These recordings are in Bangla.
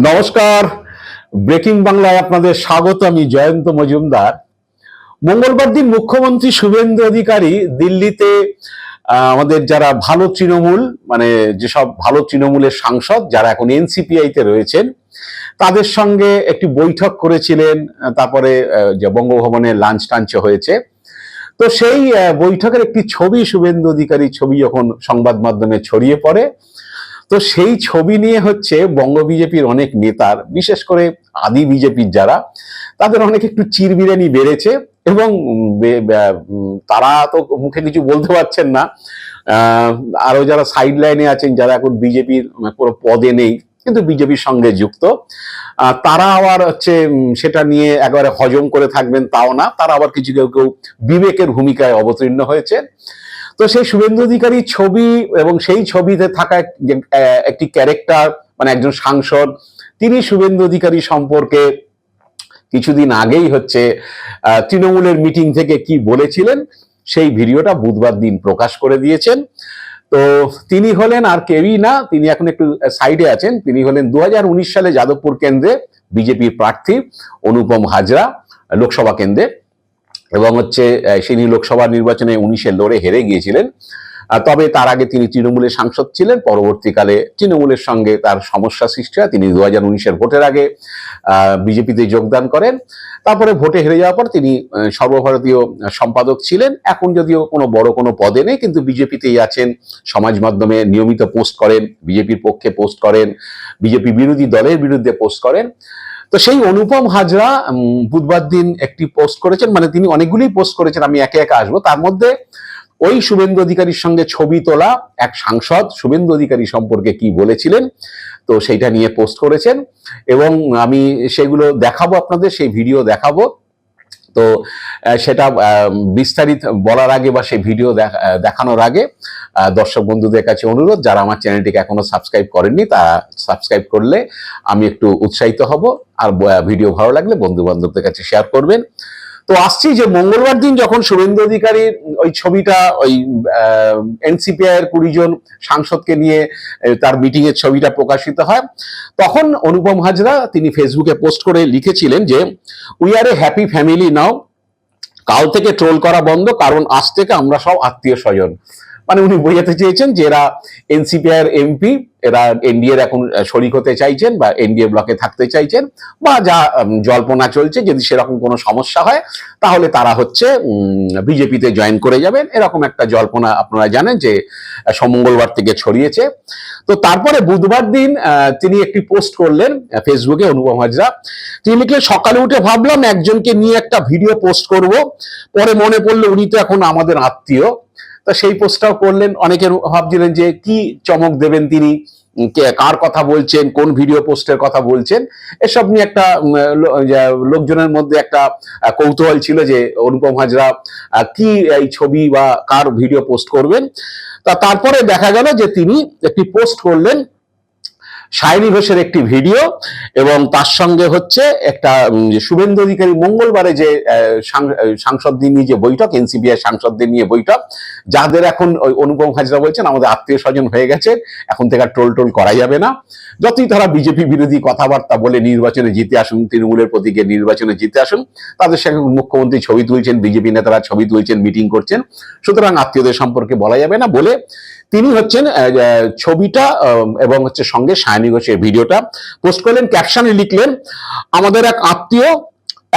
নমস্কার, ব্রেকিং বাংলায় আপনাদের স্বাগত। আমি জয়ন্ত মজুমদার। মঙ্গলবার দিন মুখ্যমন্ত্রী শুভেন্দু অধিকারী দিল্লিতে আমাদের যারা ভালো তৃণমূল, মানে যেসব ভালো তৃণমূলের সাংসদ যারা এখন এনসিপিআই তে রয়েছেন, তাদের সঙ্গে একটি বৈঠক করেছিলেন। তারপরে যে বঙ্গভবনে লাঞ্চ টাঞ্চ হয়েছে, তো সেই বৈঠকের একটি ছবি, শুভেন্দু অধিকারীর ছবি যখন সংবাদ মাধ্যমে ছড়িয়ে পড়ে, তো সেই ছবি নিয়ে হচ্ছে বঙ্গ বিজেপির অনেক নেতার, বিশেষ করে আদি বিজেপির যারা, তাদের অনেক একটু চিরবিরানি বেড়েছে এবং তারা তো মুখে কিছু বলতে পারছেন না। আরো যারা সাইড লাইনে আছেন, যারা এখন বিজেপির কোনো পদে নেই কিন্তু বিজেপির সঙ্গে যুক্ত, তারা আবার হচ্ছে সেটা নিয়ে একেবারে হজম করে থাকবেন তাও না, তারা আবার কিছু কেউ কেউ বিবেকের ভূমিকায় অবতীর্ণ হয়েছে। তো সেই শুভেন্দু অধিকারীর ছবি এবং সেই ছবিতে থাকা একটি ক্যারেক্টার, মানে একজন সাংসদ, তিনি শুভেন্দু অধিকারী সম্পর্কে কিছুদিন আগেই হচ্ছে তৃণমূলের মিটিং থেকে কি বলেছিলেন সেই ভিডিওটা বুধবার দিন প্রকাশ করে দিয়েছেন। তো তিনি হলেন আর কেউই না, তিনি এখন একটু সাইডে আছেন, তিনি হলেন 2019 সালে যাদবপুর কেন্দ্রে বিজেপির প্রার্থী অনুপম হাজরা লোকসভা কেন্দ্রে, এবং হচ্ছে তিনি লোকসভা নির্বাচনে 19-এ লড়ে হেরে গিয়েছিলেন। তবে তার আগে তিনি তৃণমূলের সাংসদ ছিলেন। পরবর্তীকালে তৃণমূলের সঙ্গে তার সমস্যা সৃষ্টি হয়, তিনি 2019-এর ভোটের আগে বিজেপিতে যোগদান করেন। তারপরে ভোটে হেরে যাওয়ার পর তিনি সর্বভারতীয় সম্পাদক ছিলেন। এখন যদিও কোনো বড় কোনো পদে নেই, কিন্তু বিজেপিতেই আছেন। সমাজ মাধ্যমে নিয়মিত পোস্ট করেন, বিজেপির পক্ষে পোস্ট করেন, বিজেপি বিরোধী দলের বিরুদ্ধে পোস্ট করেন। তো সেই অনুপম হাজরা বুধবার দিন একটি পোস্ট করেছেন, মানে তিনি অনেকগুলি পোস্ট করেছেন, আমি একে একে আসবো। তার মধ্যে ওই শুভেন্দু অধিকারীর সঙ্গে ছবি তোলা এক সাংসদ শুভেন্দু অধিকারী সম্পর্কে কি বলেছিলেন, তো সেইটা নিয়ে পোস্ট করেছেন এবং আমি সেগুলো দেখাবো আপনাদের, সেই ভিডিও দেখাবো। তো সেটা বিস্তারিত বলার আগে বা সেই ভিডিও দেখানোর আগে দর্শক বন্ধুদের কাছে অনুরোধ, যারা আমার চ্যানেলটিকে এখনো সাবস্ক্রাইব করেননি তারা সাবস্ক্রাইব করলে আমি একটু উৎসাহিত হব, আর ভিডিও ভালো লাগলে বন্ধু বান্ধবদের কাছে শেয়ার করবেন। তো আসছি যে মঙ্গলবার দিন যখন শুভেন্দু অধিকারীর ওই ছবিটা, ওই এনসিপিআই এর 20 জন সাংসদকে নিয়ে তার মিটিং এর ছবিটা প্রকাশিত হয়, তখন অনুপম হাজরা তিনি ফেসবুকে পোস্ট করে লিখেছিলেন যে we are a happy family now, কাল থেকে ট্রোল করা বন্ধ, কারণ আজ থেকে আমরা সব আত্মীয় স্বজন। মানে উনি বোঝাতে চেয়েছেন যে এরা এনসিপিআই এর এমপি, এরা এনডিএ এর এখন শরিক হতে চাইছেন বা এনডিএ ব্লকে থাকতে চাইছেন, বা যা জল্পনা চলছে যদি সেরকম কোনো সমস্যা হয় তাহলে তারা হচ্ছে বিজেপিতে জয়েন করে যাবেন, এরকম একটা জল্পনা আপনারা জানেন যে মঙ্গলবার থেকে ছড়িয়েছে। তো তারপরে বুধবার দিন তিনি একটি পোস্ট করলেন ফেসবুকে, অনুপম হাজরা। তিনি লিখলেন, সকালে উঠে ভাবলাম একজনকে নিয়ে একটা ভিডিও পোস্ট করব, পরে মনে পড়লো উনি তো এখন আমাদের আত্মীয়। তা সেই পোস্টটাও করলেন। অনেকে ভাবছিলেন যে কি চমক দেবেন তিনি, কার কথা বলছেন, কোন ভিডিও পোস্টের কথা বলছেন, এসব নিয়ে একটা লোকজনের মধ্যে একটা কৌতূহল ছিল যে অনুপম হাজরা কি এই ছবি বা কার ভিডিও পোস্ট করবেন। তারপরে দেখা গেল যে তিনি একটি পোস্ট করলেন সায়নী ঘোষের একটি ভিডিও, এবং তার সঙ্গে হচ্ছে একটা শুভেন্দু অধিকারী মঙ্গলবারে যে সাংসদদের নিয়ে যে বৈঠক, এনসিপিআই সাংসদদের নিয়ে বৈঠক, যাদের এখন ওই অনুপম হাজরা বলছেন আমাদের আত্মীয় স্বজন হয়ে গেছে, এখন থেকে ট্রোল টোল করা যাবে না, যতই তারা বিজেপি বিরোধী কথাবার্তা বলে নির্বাচনে জিতে আসুন, তৃণমূলের প্রতীকে নির্বাচনে জিতে আসুন, তাদের সঙ্গে মুখ্যমন্ত্রী ছবি তুলছেন, বিজেপি নেতারা ছবি তুলছেন, মিটিং করছেন, সুতরাং আত্মীয়দের সম্পর্কে বলা যাবে না বলে তিনি হচ্ছেন ছবিটা এবং হচ্ছে সঙ্গে সায়নী ঘোষের ভিডিওটা পোস্ট করলেন। ক্যাপশনে লিখলেন, আমাদের এক আত্মীয়,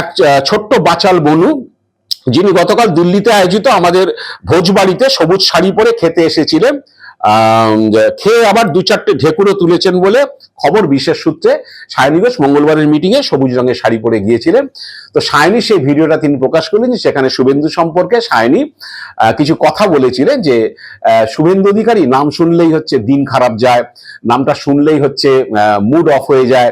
এক ছোট্ট বাচাল বনু, যিনি গতকাল দিল্লিতে আয়োজিত আমাদের ভোজবাড়িতে সবুজ শাড়ি পরে খেতে এসেছিলেন, খেয়ে আবার 2-4টে ঢেকুরও তুলেছেন বলে খবর। বিশেষ সূত্রে সায়নী ঘোষ মঙ্গলবারের মিটিং এ সবুজ রঙের শাড়ি পরে গিয়েছিলেন। তো সায়নী সেই ভিডিওটা তিনি প্রকাশ করলেন, সেখানে শুভেন্দু সম্পর্কে সায়নী কিছু কথা বলেছিলেন যে শুভেন্দু অধিকারী নাম শুনলেই হচ্ছে দিন খারাপ যায়, নামটা শুনলেই হচ্ছে মুড অফ হয়ে যায়,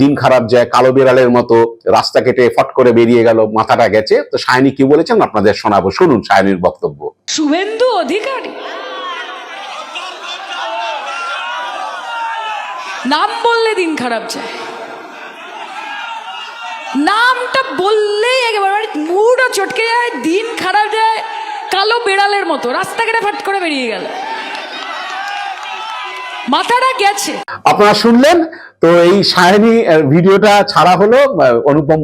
দিন খারাপ যায়, কালো বেড়ালের মতো রাস্তা কেটে ফট করে বেরিয়ে গেল, মাথাটা গেছে। তো সায়নী কি বলেছেন আপনাদের শোনাবো, শুনুন সায়নীর বক্তব্য। শুভেন্দু অধিকারী নাম বললে দিন খারাপ যায়, নামটা বললেই একেবারে মুডও চটকে যায়, দিন খারাপ যায়, কালো বেড়ালের মতো রাস্তা কেটে ফাট করে বেরিয়ে গেল। মাথাটা গেছে। আপনারা শুনলেন তো, এই সায়নী ভিডিওটা ছাড়া হলো, অনুপম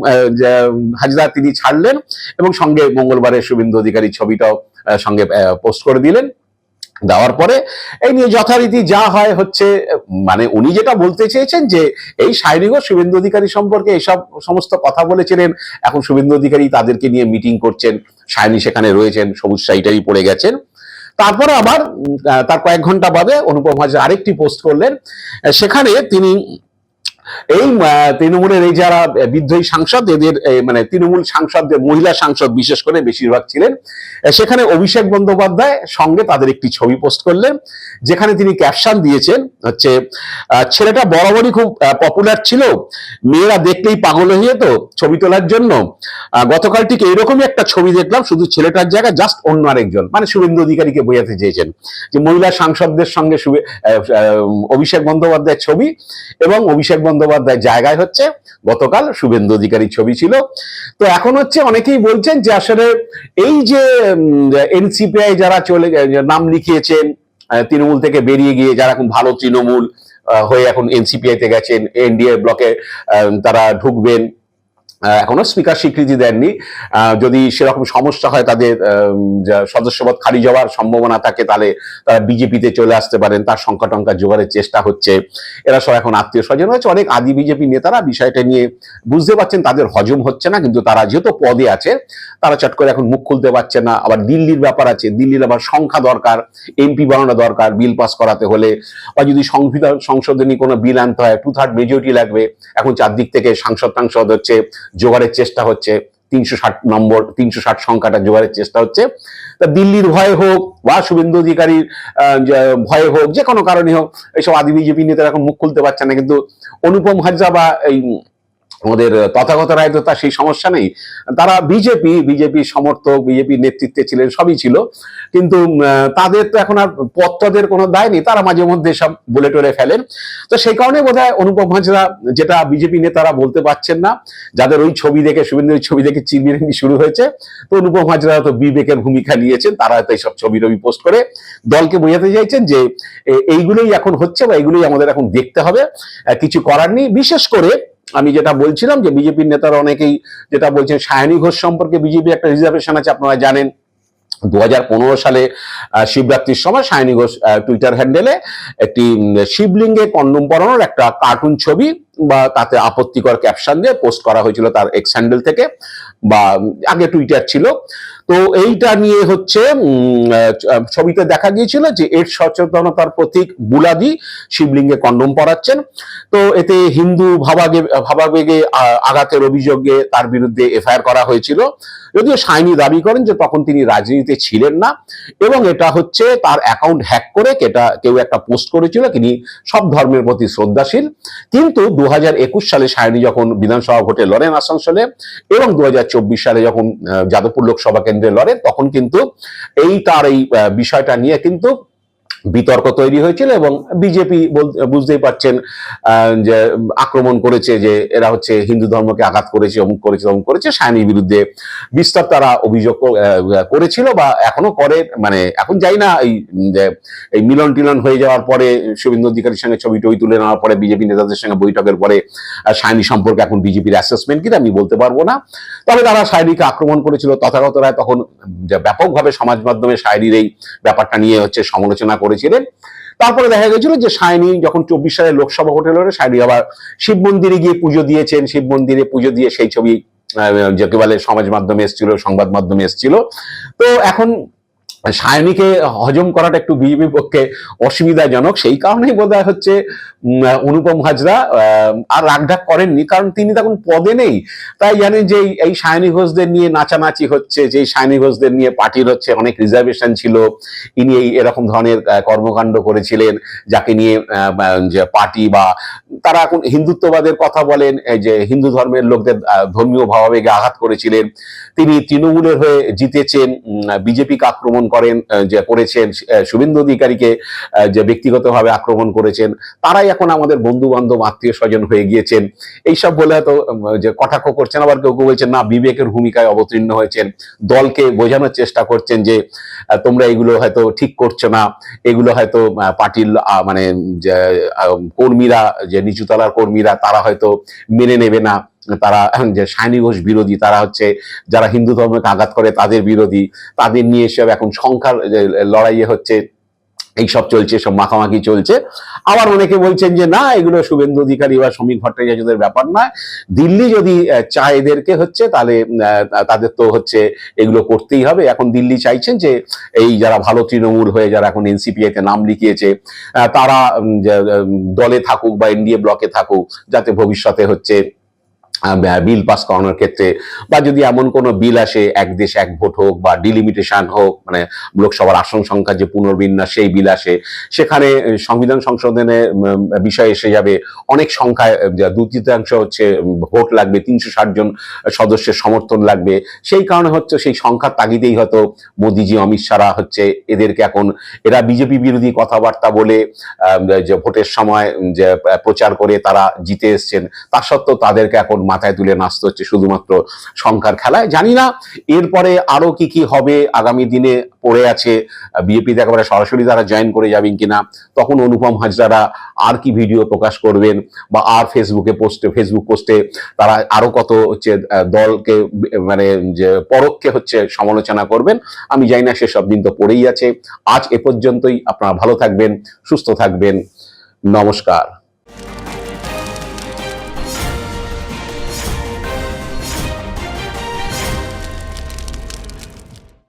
হাজরা তিনি ছাড়লেন এবং সঙ্গে মঙ্গলবারের শুভেন্দু অধিকারী ছবিটাও সঙ্গে পোস্ট করে দিলেন। দেওয়ার পরে এই নিয়ে যথারীতি যা হয় হচ্ছে, মানে উনি যেটা বলতে চেয়েছেন যে এই সায়নী ঘোষ শুভেন্দু অধিকারী সম্পর্কে এইসব সমস্ত কথা বলেছিলেন, এখন শুভেন্দু অধিকারী তাদেরকে নিয়ে মিটিং করছেন, সায়নী সেখানে রয়েছেন, সবুজ শাড়িটাই পরে গেছেন। তারপরে আবার তার কয়েক ঘন্টা বাদে অনুপম হাজরা আরেকটি পোস্ট করলেন, সেখানে তিনি এই তৃণমূলের এই যারা বিদ্রোহী সাংসদ, এদের মানে তৃণমূল সাংসদদের, মহিলা সাংসদ বিশেষ করে বেশিরভাগ ছিলেন, সেখানে অভিষেক বন্দ্যোপাধ্যায় সঙ্গে তাদের একটি ছবি পোস্ট করলেন, যেখানে তিনি ক্যাপশন দিয়েছেন হচ্ছে, ছেলেটা বরাবরই খুব পপুলার ছিল, মেয়েরা দেখলেই পাগল হয়ে যেত ছবি তোলার জন্য, গতকাল ঠিক এইরকমই একটা ছবি দেখলাম, শুধু ছেলেটার জায়গায় জাস্ট অন্য আরেকজন, মানে শুভেন্দু অধিকারীকে বোঝাতে চেয়েছেন যে মহিলা সাংসদদের সঙ্গে অভিষেক বন্দ্যোপাধ্যায়ের ছবি, এবং অভিষেক বন্দ্যোপাধ্যায়ের জায়গায় হচ্ছে গতকাল শুভেন্দু অধিকারীর ছবি ছিল। তো এখন হচ্ছে অনেকেই বলছেন যে আসলে এই যে এনসিপিআই যারা নাম লিখিয়েছেন, তৃণমূল থেকে বেরিয়ে গিয়ে যারা এখন ভালো তৃণমূল হয়ে এখন এনসিপিআই তে গেছেন, এনডিএ ব্লকে তারা ঢুকবেন, এখনো স্পিকার স্বীকৃতি দেননি, যদি সেরকম সমস্যা হয়, তাদের সদস্যপদ খারিজ হওয়ার সম্ভাবনা থাকে, তাহলে তারা বিজেপিতে চলে আসতে পারেন, তার সংখ্যা টঙ্কা জোগাড়ের চেষ্টা হচ্ছে। এরা সব এখন আত্মীয় স্বজন হয়েছে, অনেক আদি বিজেপি নেতারা বিষয়টা নিয়ে বুঝতে পারছেন তাদের হজম হচ্ছে না, কিন্তু তারা যেহেতু পদে আছে তারা চট করে এখন মুখ খুলতে পারছে না। আবার দিল্লির ব্যাপার আছে, দিল্লির আবার সংখ্যা দরকার, এমপি বানানো দরকার বিল পাস করাতে হলে, বা যদি সংবিধান সংশোধনী কোনো বিল আনতে হয় 2/3 মেজরিটি লাগবে। এখন চারদিক থেকে সাংসদ হচ্ছে, জোগাড়ের চেষ্টা হচ্ছে, 360 সংখ্যাটা জোগাড়ের চেষ্টা হচ্ছে। তা দিল্লির ভয়ে হোক বা শুভেন্দু অধিকারীর ভয়ে হোক, যে কোনো কারণে হোক, এইসব আদি বিজেপি নেতারা এখন মুখ খুলতে পারছে না। কিন্তু অনুপম হাজরা বা এই আমাদের তথাগত রায় তো তার সেই সমস্যা নেই, তারা বিজেপি সমর্থক, বিজেপির নেতৃত্বে ছিলেন, সবই ছিল, কিন্তু তাদের তো এখন আর পত্তদের কোনো দায় নেই, তারা মাঝে মধ্যে সব বলে টলে ফেলেন। তো সেই কারণে বোধহয় অনুপম হাজরা যেটা বিজেপি নেতারা বলতে পারছেন না, যাদের ওই ছবি দেখে, শুভেন্দুর ছবি দেখে চিরবিরঙ্গি শুরু হয়েছে, তো অনুপম হাজরা তো বিবেকের ভূমিকা নিয়েছেন, তারা হয়তো এইসব ছবি পোস্ট করে দলকে বোঝাতে চাইছেন যে এইগুলোই এখন হচ্ছে, বা এইগুলোই আমাদের এখন দেখতে হবে, কিছু করার নেই। বিশেষ করে আমি যেটা বলছিলাম যে বিজেপির নেতারা অনেকেই যেটা বলছেন, সায়নী ঘোষ সম্পর্কে বিজেপি একটা রিজার্ভেশন আছে, আপনারা জানেন। 2015 সালে শিবরাত্রির সময় সায়নী ঘোষ টুইটার হ্যান্ডেলে একটি শিবলিঙ্গে কন্ডম পরানোর একটা কার্টুন ছবি বা তাতে আপত্তিকর ক্যাপশন দিয়ে পোস্ট করা হয়েছিল তার এক্স হ্যান্ডেল থেকে, বা আগে টুইটার ছিল। তো এইটা নিয়ে হচ্ছে ছবিতে দেখা গিয়েছিল যে এর সচেতনতার প্রতীক বুলাদি শিবলিঙ্গে কন্ডম পরাচ্ছেন। তো এতে হিন্দু ভাবাবেগে আঘাতের অভিযোগে তার বিরুদ্ধে এফআইআর করা হয়েছিল, যদিও সায়নী দাবি করেন যে তখন তিনি রাজনীতিতে ছিলেন না, এবং এটা হচ্ছে তার অ্যাকাউন্ট হ্যাক করে কেউ একটা পোস্ট করেছিল, তিনি সব ধর্মের প্রতি শ্রদ্ধাশীল। কিন্তু 2021 সালে সায়নী যখন বিধানসভা ভোটে লড়েন আসানসোলে, এবং 2024 সালে যখন যাদবপুর লোকসভা কেন্দ্রে লড়েন, তখন কিন্তু তার এই বিষয়টা নিয়ে কিন্তু বিতর্ক তৈরি হয়েছিল, এবং বিজেপি বুঝতেই পারছেন যে আক্রমণ করেছে, যে এরা হচ্ছে হিন্দু ধর্মকে আঘাত করেছে, অমুক করেছে। সায়নীর বিরুদ্ধে বিস্তর তারা অভিযোগ করেছিল, বা এখনো করে। মানে এখন যাই না, এই মিলন টিলন হয়ে যাওয়ার পরে, শুভেন্দু অধিকারীর সঙ্গে ছবি তুলে নেওয়ার পরে, বিজেপি নেতাদের সঙ্গে বৈঠকের পরে সায়নী সম্পর্কে এখন বিজেপির অ্যাসেসমেন্ট কি আমি বলতে পারবো না। তবে তারা সায়নীকে আক্রমণ করেছিল, তথাগত রায় তখন ব্যাপকভাবে সমাজ মাধ্যমে সায়নীর এই ব্যাপারটা নিয়ে হচ্ছে সমালোচনা করেছিলেন। তারপরে দেখা গেছিল যে সায়নী যখন 24 সালে লোকসভা ভোটে লড়ে, সায়নী আবার শিব মন্দিরে গিয়ে পুজো দিয়েছেন, শিব মন্দিরে পুজো দিয়ে সেই ছবি যাকে বলে সমাজ মাধ্যমে এসেছিল, সংবাদ মাধ্যমে এসেছিল। তো এখন সায়নীকে হজম করাটা একটু বিজেপির পক্ষে অসুবিধাজনক, সেই কারণেই বোধহয় হচ্ছে অনুপম হাজরা আর রাগঢাক করেননি, কারণ তিনি তখন পদে নেই। তাই জানেন যে এই সায়নী ঘোষদের নিয়ে নাচানাচি হচ্ছে, যে সায়নী ঘোষদের নিয়ে পার্টির হচ্ছে অনেক রিজার্ভেশন ছিল, ইনি এরকম ধরনের কর্মকাণ্ড করেছিলেন, যাকে নিয়ে যে পার্টি বা তারা এখন হিন্দুত্ববাদের কথা বলেন, যে হিন্দু ধর্মের লোকদের ধর্মীয় ভাবাবেগে আঘাত করেছিলেন। তিনি তৃণমূলের হয়ে জিতেছেন, বিজেপিকে আক্রমণ করেন, যে করেছেন, শুভেন্দু অধিকারীকে যে ব্যক্তিগতভাবে আক্রমণ করেছেন, তারাই এখন আমাদের বন্ধু বান্ধব আত্মীয় স্বজন হয়ে গিয়েছেন। এইসব বলে হয়তো যে কটাক্ষ করছেন, আবার কেউ কেউ বলছেন না বিবেকের ভূমিকায় অবতীর্ণ হয়েছেন, দলকে বোঝানোর চেষ্টা করছেন যে তোমরা এগুলো হয়তো ঠিক করছো না, এগুলো হয়তো পার্টির মানে কর্মীরা, যে নিচুতলার কর্মীরা, তারা হয়তো মেনে নেবে না, তারা যে সায়নী ঘোষ বিরোধী, তারা হচ্ছে যারা হিন্দু ধর্মকে আঘাত করে তাদের বিরোধী, তাদের নিয়ে এসব এখন সংখ্যার লড়াইয়ে হচ্ছে, এইসব চলছে, সব মাখামাখি চলছে। আবার অনেকে বলছেন যে না, এগুলো শুভেন্দু অধিকারী বা শ্রমিক ভট্টাচার্যদের ব্যাপার নয়, দিল্লি যদি চায় এদেরকে হচ্ছে, তাহলে তাদের তো হচ্ছে এগুলো করতেই হবে। এখন দিল্লি চাইছেন যে এই যারা ভালো তৃণমূল হয়ে যারা এখন এনসিপিআই তে নাম লিখিয়েছে, তারা দলে থাকুক বা এনডিএ ব্লকে থাকুক, যাতে ভবিষ্যতে হচ্ছে বিল পাস করানোর ক্ষেত্রে, বা যদি এমন কোনো বিল আসে, এক দেশ এক ভোট হোক বা ডিলিমিটেশন হোক, মানে লোকসভার আসন সংখ্যার যে পুনর্বিন্যাস, সেই বিল আসে, সেখানে সংবিধান সংশোধনের বিষয় এসে যাবে, অনেক সংখ্যায় 2/3 হচ্ছে ভোট লাগবে, 360 জন সদস্যের সমর্থন লাগবে। সেই কারণে হচ্ছে সেই সংখ্যার তাগিদেই হয়তো মোদিজি, অমিত শাহরা হচ্ছে এদেরকে এখন, এরা বিজেপি বিরোধী কথাবার্তা বলে যে ভোটের সময় যে প্রচার করে তারা জিতে এসছেন, তা সত্ত্বেও তাদেরকে এখন মাথায় তুলে নাচতে হচ্ছে শুধুমাত্র সংখ্যার খেলায়। জানি না এরপরে আরো কি কি হবে আগামী দিনে, পড়ে আছে। বিজেপিতে একেবারে সরাসরি তারা জয়েন করে যাবেন কিনা, তখন অনুপম হাজরারা আর কি ভিডিও প্রকাশ করবেন, বা আর ফেসবুক পোস্টে তারা আরো কত হচ্ছে দলকে মানে যে পরোক্ষে হচ্ছে সমালোচনা করবেন, আমি জানি না, সেসব দিন তো পড়েই আছে। আজ এ পর্যন্তই। আপনারা ভালো থাকবেন, সুস্থ থাকবেন, নমস্কার।